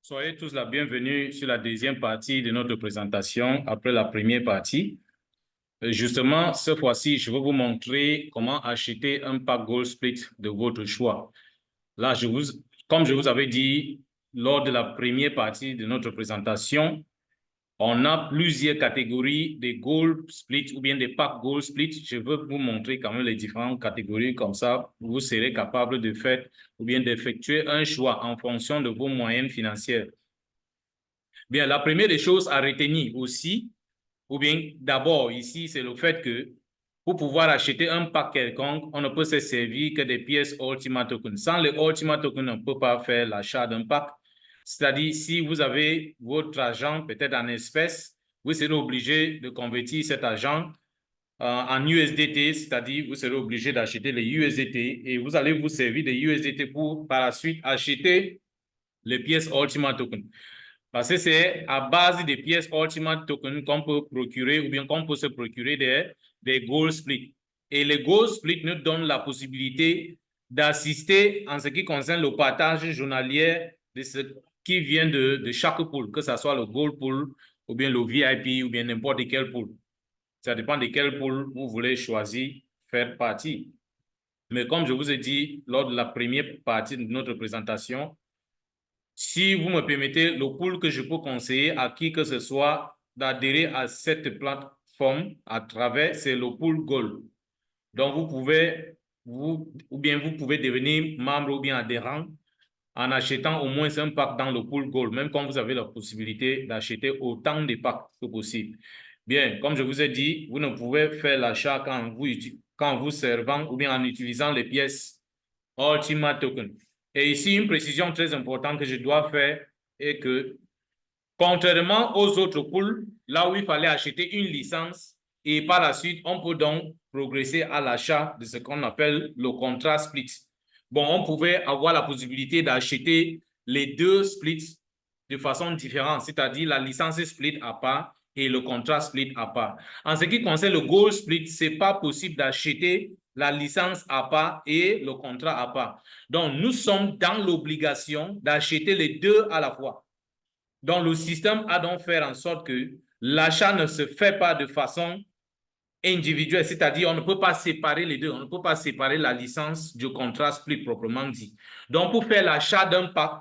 Soyez tous la bienvenue sur la deuxième partie de notre présentation après la première partie. Justement, cette fois-ci, je vais vous montrer comment acheter un pack Gold Split de votre choix. Là, comme je vous avais dit lors de la première partie de notre présentation, on a plusieurs catégories de Gold Split ou bien des packs Gold Split. Je vais vous montrer quand même les différentes catégories, comme ça, vous serez capable de faire ou bien d'effectuer un choix en fonction de vos moyens financiers. Bien, la première des choses à retenir aussi, ou bien d'abord ici, c'est le fait que pour pouvoir acheter un pack quelconque, on ne peut se servir que des pièces Ultimate Token. Sans les Ultimate Token, on ne peut pas faire l'achat d'un pack. C'est-à-dire, si vous avez votre argent peut-être en espèces, vous serez obligé de convertir cet argent en USDT, c'est-à-dire vous serez obligé d'acheter les USDT et vous allez vous servir des USDT pour par la suite acheter les pièces Ultimate Token. Parce que c'est à base des pièces Ultimate Token qu'on peut procurer ou bien qu'on peut se procurer des Gold Split. Et les Gold Split nous donnent la possibilité d'assister en ce qui concerne le partage journalier de ce qui vient de chaque pool, que ce soit le Gold Pool ou bien le VIP ou bien n'importe quel pool. Ça dépend de quel pool vous voulez choisir faire partie. Mais comme je vous ai dit lors de la première partie de notre présentation, si vous me permettez, le pool que je peux conseiller à qui que ce soit d'adhérer à cette plateforme à travers, c'est le pool Gold. Donc, vous pouvez devenir membre ou bien adhérent en achetant au moins un pack dans le pool Gold, même quand vous avez la possibilité d'acheter autant de packs que possible. Bien, comme je vous ai dit, vous ne pouvez faire l'achat quand vous servant ou bien en utilisant les pièces Ultimate Token. Et ici, une précision très importante que je dois faire est que, contrairement aux autres pools, là où il fallait acheter une licence, et par la suite, on peut donc progresser à l'achat de ce qu'on appelle le contrat split. Bon, on pouvait avoir la possibilité d'acheter les deux splits de façon différente, c'est-à-dire la licence split à part et le contrat split à part. En ce qui concerne le gold split, ce n'est pas possible d'acheter la licence à part et le contrat à part. Donc, nous sommes dans l'obligation d'acheter les deux à la fois. Donc, le système a donc fait en sorte que l'achat ne se fait pas de façon individuelle, c'est-à-dire on ne peut pas séparer les deux, on ne peut pas séparer la licence du contrat split proprement dit. Donc, pour faire l'achat d'un pack,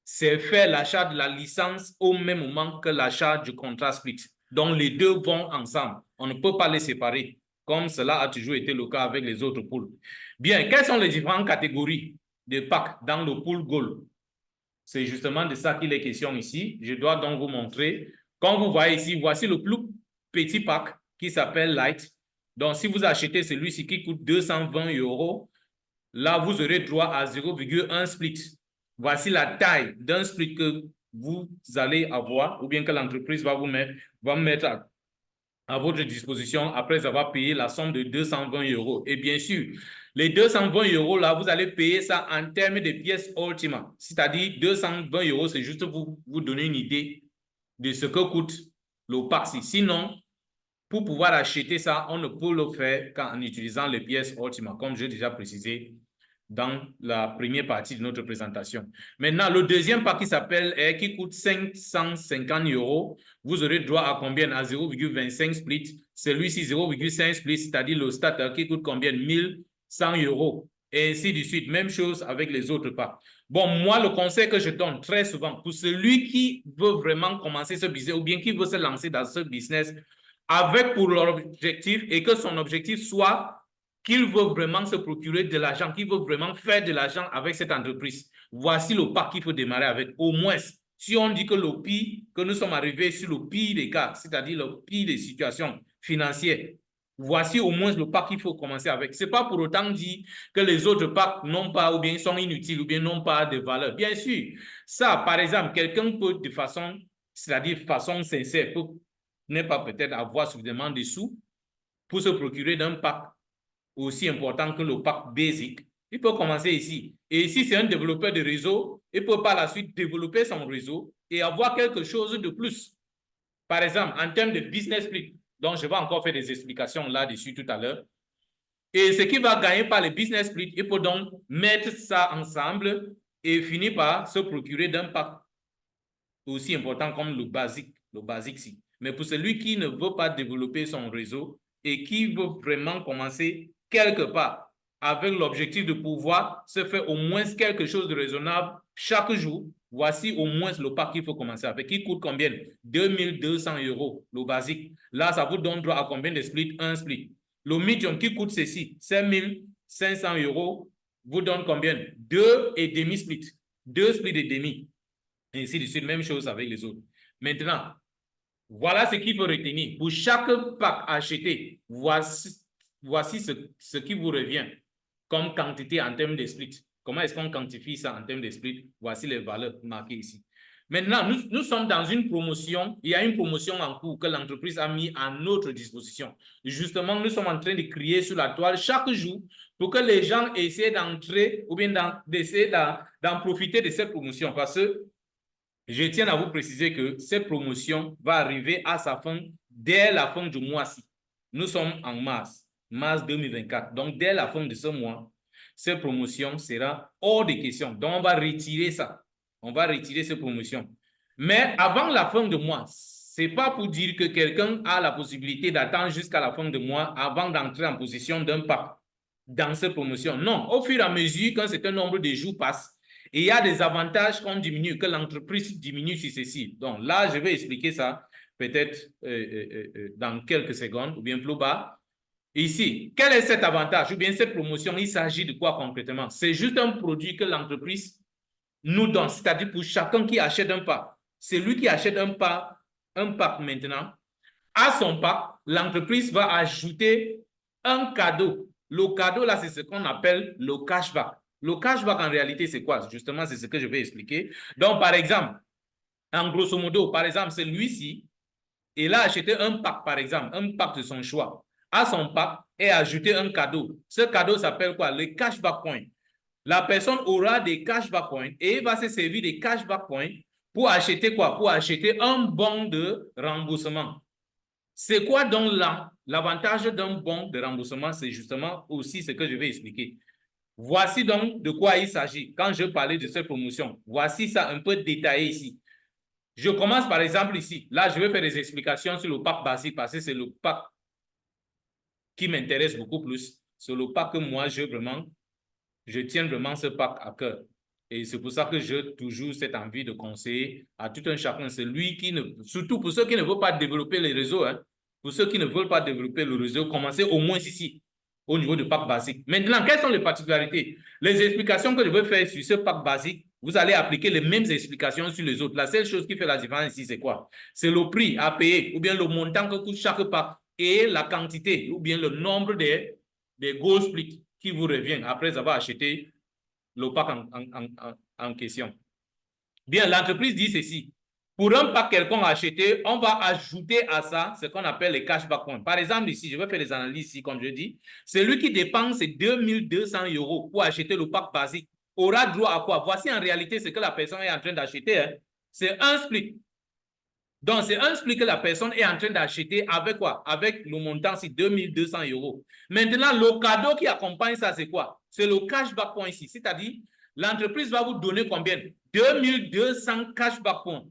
c'est faire l'achat de la licence au même moment que l'achat du contrat split. Donc, les deux vont ensemble. On ne peut pas les séparer, comme cela a toujours été le cas avec les autres pools. Bien, quelles sont les différentes catégories de packs dans le pool Gold? C'est justement de ça qu'il est question ici. Je dois donc vous montrer. Comme vous voyez ici, voici le plus petit pack qui s'appelle Light. Donc, si vous achetez celui-ci qui coûte 220 €, là, vous aurez droit à 0,1 split. Voici la taille d'un split que vous allez avoir ou bien que l'entreprise va mettre à votre disposition après avoir payé la somme de 220 €. Et bien sûr, les 220 € là, vous allez payer ça en termes de pièces Ultima. C'est-à-dire 220 €, c'est juste pour vous donner une idée de ce que coûte le pack. Sinon, pour pouvoir acheter ça, on ne peut le faire qu'en utilisant les pièces Ultima, comme j'ai déjà précisé dans la première partie de notre présentation. Maintenant, le deuxième pack qui coûte 550 €, vous aurez droit à combien? À 0,25 split. Celui-ci, 0,5 split, c'est-à-dire le starter qui coûte combien? 1100 €. Et ainsi de suite. Même chose avec les autres packs. Bon, moi, le conseil que je donne très souvent, pour celui qui veut vraiment commencer ce business ou bien qui veut se lancer dans ce business, avec pour l'objectif et que son objectif soit qu'il veut vraiment se procurer de l'argent, qu'il veut vraiment faire de l'argent avec cette entreprise. Voici le pas qu'il faut démarrer avec. Au moins, si on dit que le pire, que nous sommes arrivés sur le pire des cas, c'est-à-dire le pire des situations financières, voici au moins le pas qu'il faut commencer avec. Ce n'est pas pour autant dire que les autres packs n'ont pas ou bien sont inutiles ou bien n'ont pas de valeur. Bien sûr, ça, par exemple, quelqu'un peut de façon, c'est-à-dire façon sincère, peut n'est pas peut-être avoir suffisamment de sous pour se procurer d'un pack aussi important que le pack basic. Il peut commencer ici. Et si c'est un développeur de réseau, il peut par la suite développer son réseau et avoir quelque chose de plus. Par exemple, en termes de business split, donc je vais encore faire des explications là-dessus tout à l'heure. Et ce qui va gagner par le business split, il peut donc mettre ça ensemble et finir par se procurer d'un pack. aussi important comme le basique si. Mais pour celui qui ne veut pas développer son réseau et qui veut vraiment commencer quelque part avec l'objectif de pouvoir se faire au moins quelque chose de raisonnable chaque jour, voici au moins le pack qu'il faut commencer avec. Qui coûte combien? 2200 €, le basique. Là, ça vous donne droit à combien de splits? Un split. Le medium qui coûte ceci, 5500 €, vous donne combien? 2,5 splits. 2 splits et demi. Et ainsi de suite, même chose avec les autres. Maintenant, voilà ce qu'il faut retenir. Pour chaque pack acheté, voici ce qui vous revient comme quantité en termes de splits. Comment est-ce qu'on quantifie ça en termes de splits? Voici les valeurs marquées ici. Maintenant, nous sommes dans une promotion. Il y a une promotion en cours que l'entreprise a mis à notre disposition. Justement, nous sommes en train de crier sur la toile chaque jour pour que les gens essaient d'entrer ou bien d'essayer d'en profiter de cette promotion. Parce que je tiens à vous préciser que cette promotion va arriver à sa fin dès la fin du mois-ci. Nous sommes en mars 2024. Donc, dès la fin de ce mois, cette promotion sera hors de question. Donc, on va retirer ça. On va retirer cette promotion. Mais avant la fin de mois, ce n'est pas pour dire que quelqu'un a la possibilité d'attendre jusqu'à la fin de mois avant d'entrer en position d'un pack dans cette promotion. Non, au fur et à mesure qu'un certain nombre de jours passent, et il y a des avantages qu'on diminue, que l'entreprise diminue sur ceci. Donc là, je vais expliquer ça peut-être dans quelques secondes ou bien plus bas. Ici, quel est cet avantage ou bien cette promotion? Il s'agit de quoi concrètement? C'est juste un produit que l'entreprise nous donne, c'est-à-dire pour chacun qui achète un pack. C'est lui qui achète un pack maintenant. À son pack, l'entreprise va ajouter un cadeau. Le cadeau, là, c'est ce qu'on appelle le cashback. Le cashback, en réalité, c'est quoi? Justement, c'est ce que je vais expliquer. Donc, par exemple, en grosso modo, par exemple, c'est lui-ci, il a acheté un pack, par exemple, un pack de son choix. À son pack est ajouté un cadeau. Ce cadeau s'appelle quoi? Le cashback point. La personne aura des cashback points et va se servir des cashback points pour acheter quoi? Pour acheter un bon de remboursement. C'est quoi donc là? L'avantage d'un bon de remboursement, c'est justement aussi ce que je vais expliquer. Voici donc de quoi il s'agit. Quand je parlais de cette promotion, voici ça un peu détaillé ici. Je commence par exemple ici. Là, je vais faire des explications sur le pack basique parce que c'est le pack qui m'intéresse beaucoup plus. C'est le pack que moi, je tiens vraiment ce pack à cœur. Et c'est pour ça que j'ai toujours cette envie de conseiller à tout un chacun. C'est lui qui ne... Surtout pour ceux qui ne veulent pas développer les réseaux. Hein, pour ceux qui ne veulent pas développer le réseau, commencez au moins ici, au niveau du pack basique. Maintenant, quelles sont les particularités? Les explications que je vais faire sur ce pack basique, vous allez appliquer les mêmes explications sur les autres. La seule chose qui fait la différence ici, c'est quoi? C'est le prix à payer ou bien le montant que coûte chaque pack et la quantité ou bien le nombre des gold splits qui vous revient après avoir acheté le pack en question. Bien, l'entreprise dit ceci. Pour un pack quelconque acheté, on va ajouter à ça ce qu'on appelle les cashback points. Par exemple, ici, je vais faire les analyses ici, comme je dis. Celui qui dépense 2200 € pour acheter le pack basique aura droit à quoi? Voici en réalité ce que la personne est en train d'acheter. Hein. C'est un split. Donc, c'est un split que la personne est en train d'acheter avec quoi? Avec le montant, c'est 2200 €. Maintenant, le cadeau qui accompagne ça, c'est quoi? C'est le cashback point ici. C'est-à-dire, l'entreprise va vous donner combien? 2200 cashback points.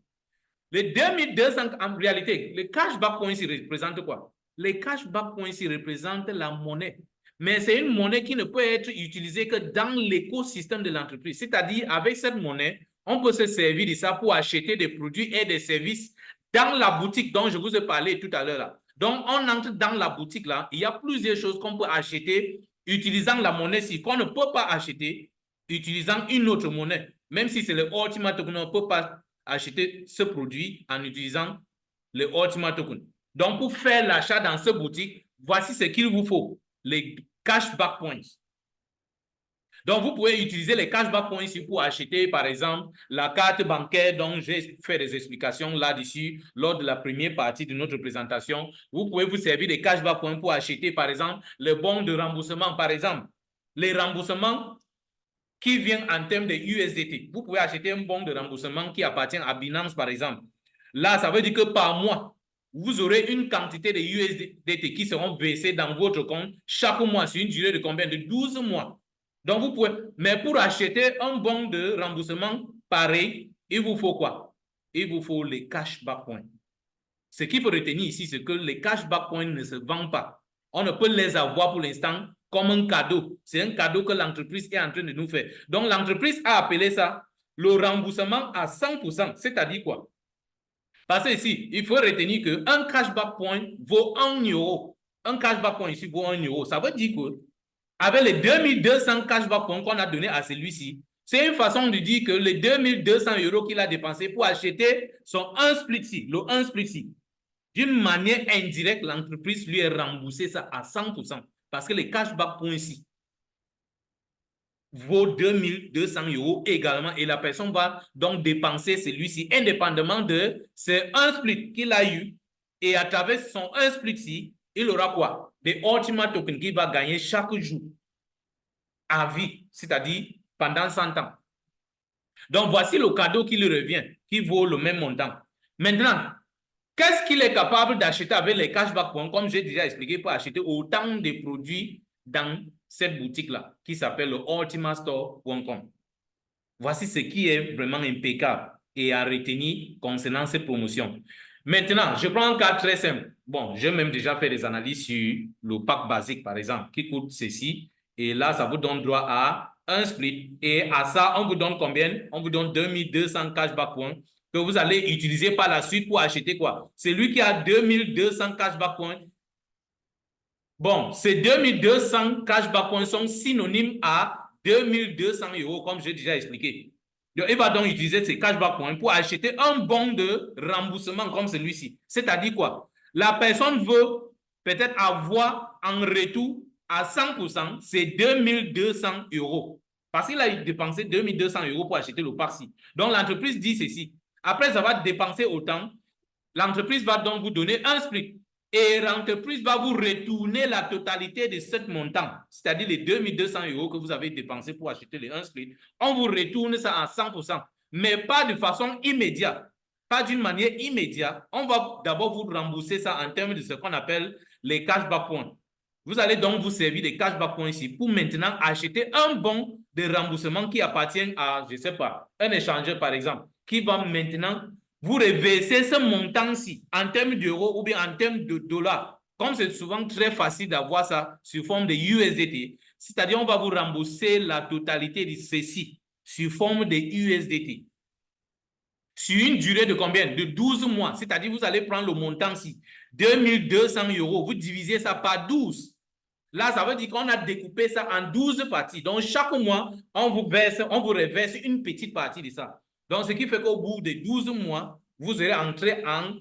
Les 2200, en réalité, les cashback points ici représentent quoi? Les cashback points ici représentent la monnaie. Mais c'est une monnaie qui ne peut être utilisée que dans l'écosystème de l'entreprise. C'est-à-dire, avec cette monnaie, on peut se servir de ça pour acheter des produits et des services dans la boutique dont je vous ai parlé tout à l'heure. Donc, on entre dans la boutique là, il y a plusieurs choses qu'on peut acheter utilisant la monnaie-ci, qu'on ne peut pas acheter utilisant une autre monnaie. Même si c'est le Ultimate Token, on ne peut pas acheter ce produit en utilisant le Ultimate Token. Donc, pour faire l'achat dans cette boutique, voici ce qu'il vous faut, les cashback points. Donc, vous pouvez utiliser les cashback points ici pour acheter, par exemple, la carte bancaire dont j'ai fait des explications là-dessus lors de la première partie de notre présentation. Vous pouvez vous servir des cashback points pour acheter, par exemple, les bons de remboursement, par exemple. Les remboursements qui viennent en termes de USDT. Vous pouvez acheter un bon de remboursement qui appartient à Binance, par exemple. Là, ça veut dire que par mois, vous aurez une quantité de USDT qui seront versés dans votre compte chaque mois sur une durée de combien? De 12 mois. Donc, vous pouvez, mais pour acheter un bon de remboursement pareil, il vous faut quoi? il vous faut les cashback points. Ce qu'il faut retenir ici, c'est que les cashback points ne se vendent pas. On ne peut les avoir pour l'instant comme un cadeau. C'est un cadeau que l'entreprise est en train de nous faire. Donc, l'entreprise a appelé ça le remboursement à 100%. C'est-à-dire quoi? Parce que ici, il faut retenir qu'un cashback point vaut 1 euro. Un cashback point ici vaut 1 euro. Ça veut dire que avec les 2200 cashback points qu'on a donné à celui-ci, c'est une façon de dire que les 2200 € qu'il a dépensé pour acheter son 1 split-ci, le 1 split-ci, d'une manière indirecte, l'entreprise lui est remboursée ça à 100%. Parce que les cashback points ici vaut 2200 € également et la personne va donc dépenser celui-ci indépendamment de ce 1 split qu'il a eu et à travers son 1 split-ci, il aura quoi? Des Ultimate Tokens qu'il va gagner chaque jour à vie, c'est-à-dire pendant 100 ans. Donc, voici le cadeau qui lui revient, qui vaut le même montant. Maintenant, qu'est-ce qu'il est capable d'acheter avec les cashback points, comme j'ai déjà expliqué, pour acheter autant de produits dans cette boutique-là, qui s'appelle le ultimastore.com. Voici ce qui est vraiment impeccable et à retenir concernant cette promotion. Maintenant, je prends un cas très simple. Bon, j'ai même déjà fait des analyses sur le pack basique, par exemple, qui coûte ceci. Et là, ça vous donne droit à un split. Et à ça, on vous donne combien? On vous donne 2200 cashback points que vous allez utiliser par la suite pour acheter quoi? Celui qui a 2200 cashback points. Bon, ces 2200 cashback points sont synonymes à 2200 € comme j'ai déjà expliqué. Donc, il va donc utiliser ces cashback points pour acheter un bon de remboursement comme celui-ci. C'est-à-dire quoi? La personne veut peut-être avoir en retour à 100% ces 2200 €. Parce qu'il a dépensé 2200 € pour acheter le pack-ci. Donc, l'entreprise dit ceci. Après avoir dépensé autant, l'entreprise va donc vous donner un split. Et l'entreprise va vous retourner la totalité de ce montant, c'est-à-dire les 2200 € que vous avez dépensé pour acheter les 1 split. On vous retourne ça à 100%, mais pas de façon immédiate, pas d'une manière immédiate. On va d'abord vous rembourser ça en termes de ce qu'on appelle les cashback points. Vous allez donc vous servir des cashback points ici pour maintenant acheter un bon de remboursement qui appartient à, je ne sais pas, un échangeur par exemple, qui va maintenant vous reversez ce montant-ci en termes d'euros ou bien en termes de dollars. Comme c'est souvent très facile d'avoir ça sous forme de USDT, c'est-à-dire on va vous rembourser la totalité de ceci sous forme de USDT. Sur une durée de combien? De 12 mois. C'est-à-dire vous allez prendre le montant-ci, 2200 €, vous divisez ça par 12. Là, ça veut dire qu'on a découpé ça en 12 parties. Donc, chaque mois, on vous reverse une petite partie de ça. Donc, ce qui fait qu'au bout de 12 mois, vous allez entrer en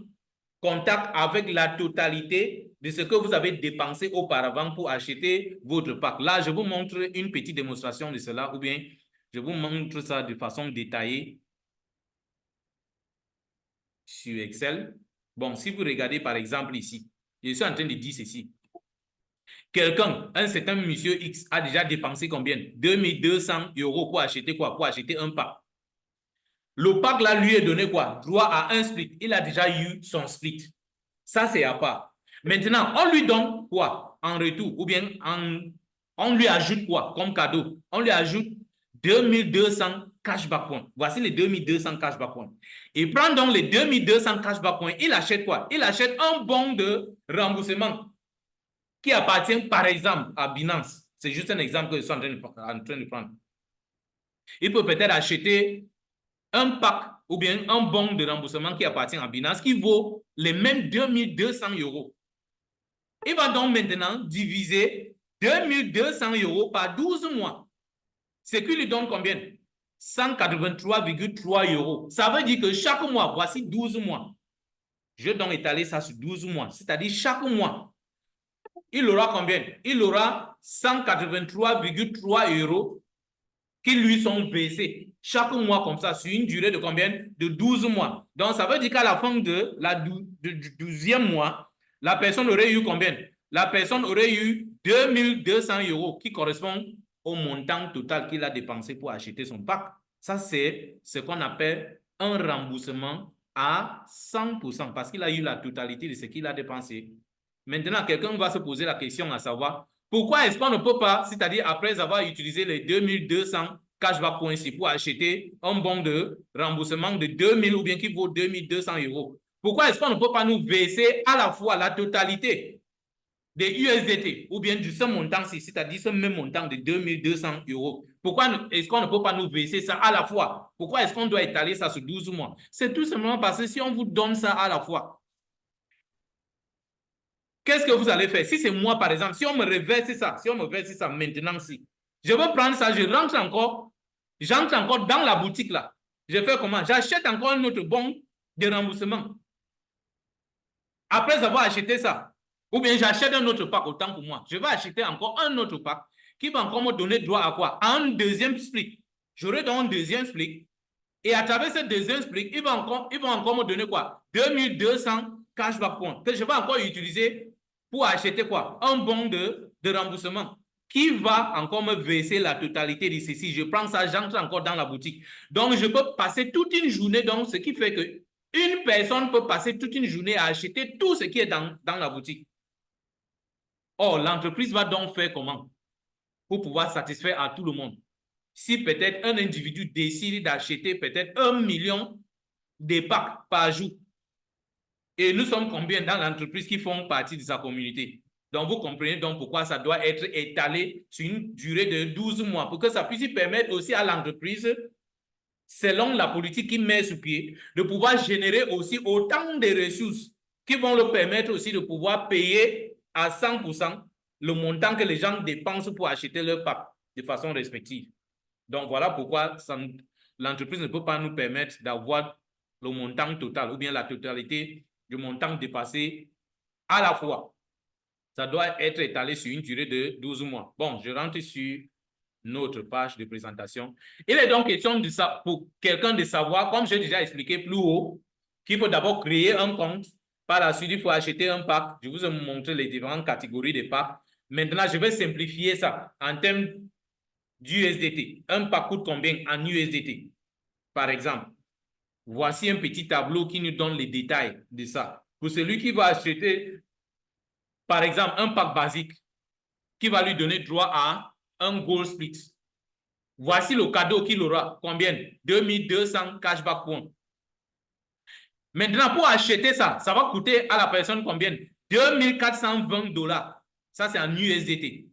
contact avec la totalité de ce que vous avez dépensé auparavant pour acheter votre pack. Là, je vous montre une petite démonstration de cela ou bien je vous montre ça de façon détaillée sur Excel. Bon, si vous regardez par exemple ici, je suis en train de dire ceci. Quelqu'un, un certain monsieur X, a déjà dépensé combien? 2200 € pour acheter quoi? Pour acheter un pack. Le pack là lui est donné quoi? Droit à un split. Il a déjà eu son split. Ça, c'est à part. Maintenant, on lui donne quoi en retour? Ou bien on lui ajoute quoi comme cadeau? On lui ajoute 2200 cashback points. Voici les 2200 cashback points. Il prend donc les 2200 cashback points. Il achète quoi? Il achète un bon de remboursement qui appartient par exemple à Binance. C'est juste un exemple que je suis en train de prendre. Il peut peut-être acheter un pack ou bien un bon de remboursement qui appartient à Binance qui vaut les mêmes 2200 €. Il va donc maintenant diviser 2200 € par 12 mois. Ce qui lui donne combien? 183,3 €. Ça veut dire que chaque mois, voici 12 mois. Je vais donc étaler ça sur 12 mois. C'est-à-dire chaque mois, il aura combien? Il aura 183,3 € qui lui sont versés chaque mois comme ça, sur une durée de combien? De 12 mois. Donc, ça veut dire qu'à la fin de du 12e mois, la personne aurait eu combien? La personne aurait eu 2200 € qui correspond au montant total qu'il a dépensé pour acheter son pack. Ça, c'est ce qu'on appelle un remboursement à 100% parce qu'il a eu la totalité de ce qu'il a dépensé. Maintenant, quelqu'un va se poser la question à savoir pourquoi est-ce qu'on ne peut pas, c'est-à-dire après avoir utilisé les 2200 cashback points pour acheter un bon de remboursement de 2000 ou bien qui vaut 2200 euros. Pourquoi est-ce qu'on ne peut pas nous verser à la fois la totalité des USDT ou bien de ce montant-ci, c'est-à-dire ce même montant de 2200 euros? Pourquoi est-ce qu'on ne peut pas nous verser ça à la fois? Pourquoi est-ce qu'on doit étaler ça sur 12 mois? C'est tout simplement parce que si on vous donne ça à la fois, qu'est-ce que vous allez faire? Si c'est moi, par exemple, si on me reverse ça maintenant, si je veux prendre ça, j'entre encore dans la boutique là. Je fais comment? J'achète encore un autre bon de remboursement. Après avoir acheté ça, ou bien j'achète un autre pack, autant pour moi. Je vais acheter encore un autre pack qui va encore me donner droit à quoi? À un deuxième split. J'aurai donc un deuxième split. Et à travers ce deuxième split, ils vont encore me donner quoi? 2200 cashback points que je vais encore utiliser pour acheter quoi? Un bon de remboursement qui va encore me verser la totalité de ceci. Je prends ça, j'entre encore dans la boutique. Donc, je peux passer toute une journée, donc, ce qui fait que une personne peut passer toute une journée à acheter tout ce qui est dans la boutique. Or, l'entreprise va donc faire comment? Pour pouvoir satisfaire à tout le monde. Si peut-être un individu décide d'acheter peut-être 1 million de packs par jour, et nous sommes combien dans l'entreprise qui font partie de sa communauté? Donc, vous comprenez donc pourquoi ça doit être étalé sur une durée de 12 mois, pour que ça puisse permettre aussi à l'entreprise, selon la politique qu'il met sur pied, de pouvoir générer aussi autant de ressources qui vont le permettre aussi de pouvoir payer à 100% le montant que les gens dépensent pour acheter leur pack de façon respective. Donc, voilà pourquoi l'entreprise ne peut pas nous permettre d'avoir le montant total ou bien la totalité du montant dépassé à la fois. Ça doit être étalé sur une durée de 12 mois. Bon, je rentre sur notre page de présentation. Il est donc question de ça pour quelqu'un de savoir, comme j'ai déjà expliqué plus haut, qu'il faut d'abord créer un compte. Par la suite, il faut acheter un pack. Je vous ai montré les différentes catégories de packs. Maintenant, je vais simplifier ça en termes d'USDT. Un pack coûte combien en USDT? Par exemple, voici un petit tableau qui nous donne les détails de ça. Pour celui qui va acheter, par exemple, un pack basique qui va lui donner droit à un gold split. Voici le cadeau qu'il aura. Combien? 2200 cashback points. Maintenant, pour acheter ça, ça va coûter à la personne combien? 2420 $. Ça, c'est en USDT.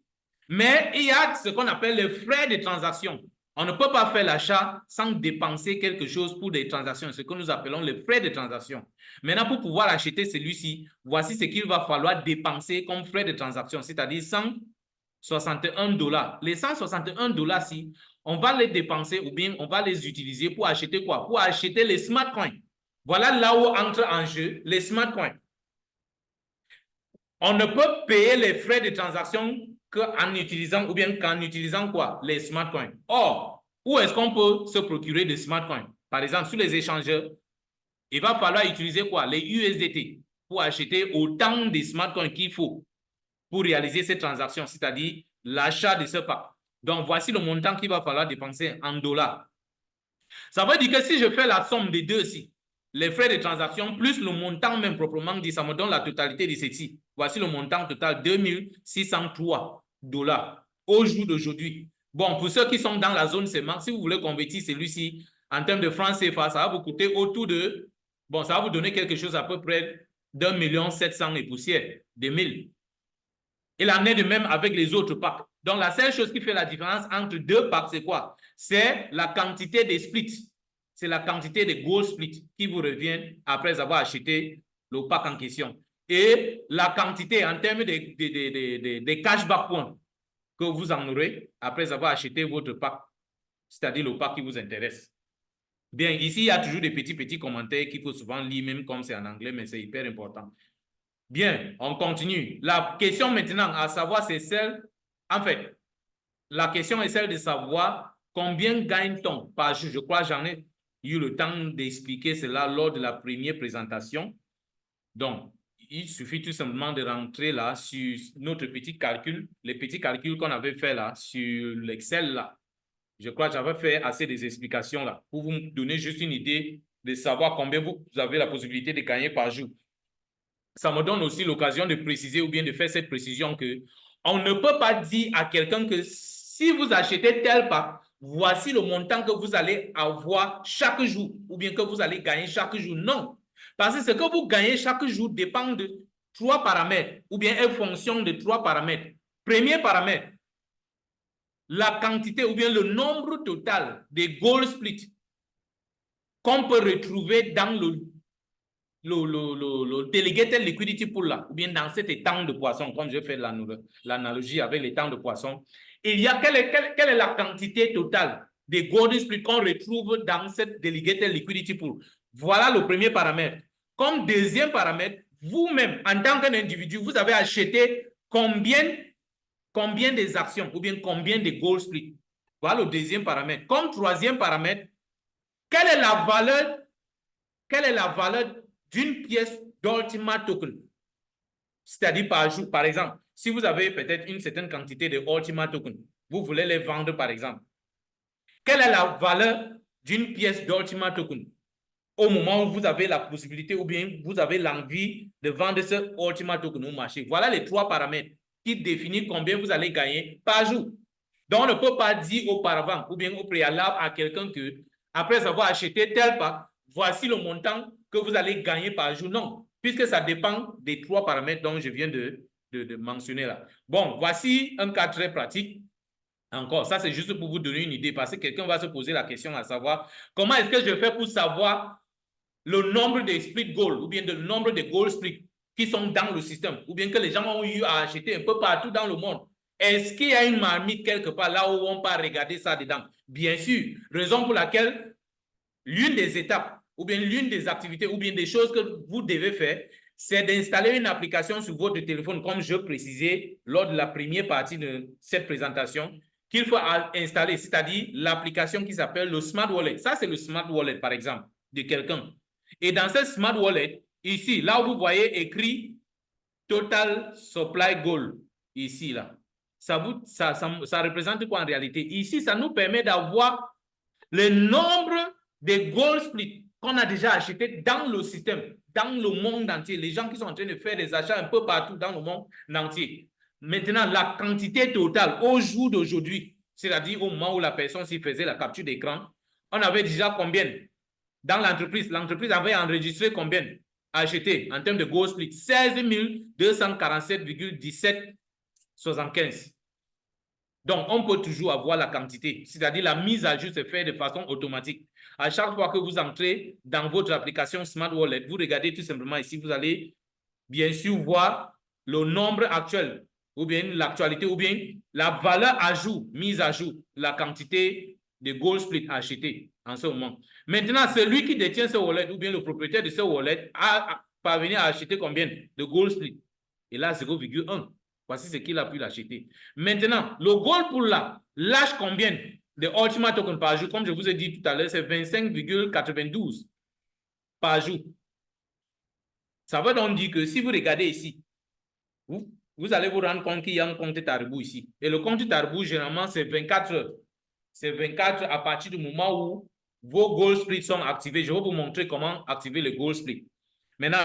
Mais il y a ce qu'on appelle les frais de transaction. On ne peut pas faire l'achat sans dépenser quelque chose pour des transactions, ce que nous appelons les frais de transaction. Maintenant, pour pouvoir acheter celui-ci, voici ce qu'il va falloir dépenser comme frais de transaction, c'est-à-dire 161 $. Les 161 $-ci, on va les dépenser ou bien on va les utiliser pour acheter quoi? Pour acheter les smart coins. Voilà là où entrent en jeu les smart coins. On ne peut payer les frais de transaction qu'en utilisant ou bien qu'en utilisant quoi? Les smart coins. Or, où est-ce qu'on peut se procurer des smart coins? Par exemple, sur les échangeurs, il va falloir utiliser quoi? Les USDT pour acheter autant de smart coins qu'il faut pour réaliser ces transactions, c'est-à-dire l'achat de ce pack. Donc, voici le montant qu'il va falloir dépenser en dollars. Ça veut dire que si je fais la somme des deux ci, les frais de transaction plus le montant même proprement dit, ça me donne la totalité de ceci. Voici le montant total, 2603 $ au jour d'aujourd'hui. Bon, pour ceux qui sont dans la zone CEMA, si vous voulez convertir celui-ci en termes de francs CFA, ça va vous coûter autour de, bon, ça va vous donner quelque chose à peu près d'1 700 000 et poussière, de 1000. Il en est de même avec les autres packs. Donc, la seule chose qui fait la différence entre deux packs, c'est quoi? C'est la quantité des splits. C'est la quantité de gold splits qui vous revient après avoir acheté le pack en question. Et la quantité en termes de cashback points que vous en aurez après avoir acheté votre pack, c'est-à-dire le pack qui vous intéresse. Bien, ici, il y a toujours des petits commentaires qu'il faut souvent lire, même comme c'est en anglais, mais c'est hyper important. Bien, on continue. La question maintenant à savoir, c'est celle, en fait, la question est celle de savoir combien gagne-t-on par jour. Je crois que j'en ai eu le temps d'expliquer cela lors de la première présentation. Donc, il suffit tout simplement de rentrer là sur notre petit calcul, les petits calculs qu'on avait fait là sur l'Excel là. Je crois que j'avais fait assez des explications là pour vous donner juste une idée de savoir combien vous avez la possibilité de gagner par jour. Ça me donne aussi l'occasion de préciser ou bien de faire cette précision que on ne peut pas dire à quelqu'un que si vous achetez tel pack, voici le montant que vous allez avoir chaque jour ou bien que vous allez gagner chaque jour. Non. Parce que ce que vous gagnez chaque jour dépend de 3 paramètres ou bien est fonction de 3 paramètres. Premier paramètre, la quantité ou bien le nombre total des gold splits qu'on peut retrouver dans le delegated liquidity pool là, ou bien dans cet étang de poisson, comme je fais l'analogie avec l'étang de poisson, il y a quelle est la quantité totale des gold splits qu'on retrouve dans cette delegated liquidity pool. Voilà le premier paramètre. Comme deuxième paramètre, vous-même, en tant qu'individu, vous avez acheté combien des actions ou bien combien de gold splits. Voilà le deuxième paramètre. Comme troisième paramètre, quelle est la valeur d'une pièce d'Ultima Token? C'est-à-dire par jour, par exemple, si vous avez peut-être une certaine quantité de Ultima Token, vous voulez les vendre par exemple. Quelle est la valeur d'une pièce d'Ultima Token au moment où vous avez la possibilité ou bien vous avez l'envie de vendre ce Ultima Token au marché? Voilà les 3 paramètres qui définissent combien vous allez gagner par jour. Donc, on ne peut pas dire auparavant ou bien au préalable à quelqu'un que, après avoir acheté tel pack, voici le montant que vous allez gagner par jour. Non, puisque ça dépend des 3 paramètres dont je viens de mentionner là. Bon, voici un cas très pratique. Encore, ça c'est juste pour vous donner une idée, parce que quelqu'un va se poser la question à savoir comment est-ce que je fais pour savoir le nombre de split gold ou bien le nombre de gold split qui sont dans le système ou bien que les gens ont eu à acheter un peu partout dans le monde. Est-ce qu'il y a une marmite quelque part là où on peut regarder ça dedans? Bien sûr, raison pour laquelle l'une des étapes ou bien l'une des activités ou bien des choses que vous devez faire, c'est d'installer une application sur votre téléphone, comme je précisais lors de la première partie de cette présentation, qu'il faut installer, c'est-à-dire l'application qui s'appelle le Smart Wallet. Ça, c'est le Smart Wallet, par exemple, de quelqu'un. Et dans ce Smart Wallet, ici, là où vous voyez écrit Total Supply Goal, ici, là, ça représente quoi en réalité? Ici, ça nous permet d'avoir le nombre de gold splits qu'on a déjà acheté dans le système, dans le monde entier. Les gens qui sont en train de faire des achats un peu partout dans le monde entier. Maintenant, la quantité totale au jour d'aujourd'hui, c'est-à-dire au moment où la personne s'y faisait la capture d'écran, on avait déjà combien dans l'entreprise? L'entreprise avait enregistré combien acheté en termes de gold split? 16 247,1775. Donc, on peut toujours avoir la quantité, c'est-à-dire la mise à jour se fait de façon automatique. À chaque fois que vous entrez dans votre application Smart Wallet, vous regardez tout simplement ici, vous allez bien sûr voir le nombre actuel, ou bien l'actualité, ou bien la valeur à jour, mise à jour, la quantité de gold split acheté en ce moment. Maintenant, celui qui détient ce wallet, ou bien le propriétaire de ce wallet, a parvenu à acheter combien de gold split? Et là, 0,1. Voici ce qu'il a pu l'acheter. Maintenant, le gold pool là, lâche combien de Ultima Token par jour? Comme je vous ai dit tout à l'heure, c'est 25,92 par jour. Ça veut donc dire que si vous regardez ici, vous allez vous rendre compte qu'il y a un compte Taribo ici. Et le compte Taribo, généralement, c'est 24 heures. C'est 24 à partir du moment où vos gold splits sont activés. Je vais vous montrer comment activer les gold splits. Maintenant,